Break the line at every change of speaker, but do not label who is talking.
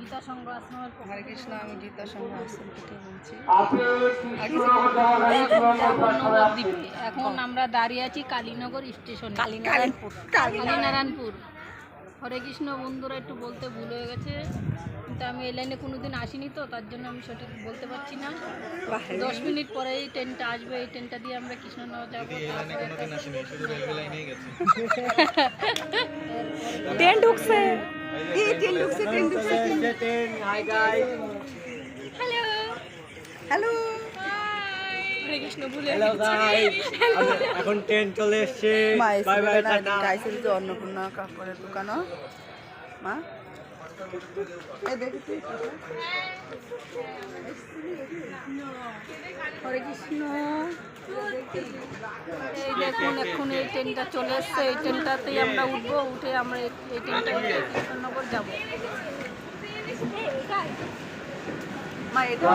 গীতা সংঘ আশ্রমের
হরে কৃষ্ণ, আমি গীতা সংঘ আশ্রম থেকে বলছি।
নবদ্বীপে এখন আমরা দাঁড়িয়ে আছি কালীনগর স্টেশনে, কালীনারায়ণপুর। হরে কৃষ্ণ বন্ধুরা, একটু বলতে ভুল হয়ে গেছে, কিন্তু আমি এই লাইনে কোনোদিন আসিনি তো, তার জন্য আমি সঠিক বলতে পারছি না। 10 মিনিট পরে এই ট্রেনটা আসবে, এই ট্রেনটা দিয়ে আমরা কৃষ্ণনগর যাবো।
ট্রেন ঢুকছে,
হ্যালো
হ্যালো।
হরে কৃষ্ণ ভুলে
এখন ট্রেন চলে এসছে। Bye bye, tata.
গাইছিল যে অন্নপূর্ণা কাপড়ের দোকানও মা
হরে কৃষ্ণ। এই দেখুন এখন এই ট্রেনটা চলে এসছে, এই ট্রেনটাতেই আমরা উঠবো, উঠে আমরা এই ট্রেনটা কৃষ্ণনগর যাবো।
মা এটা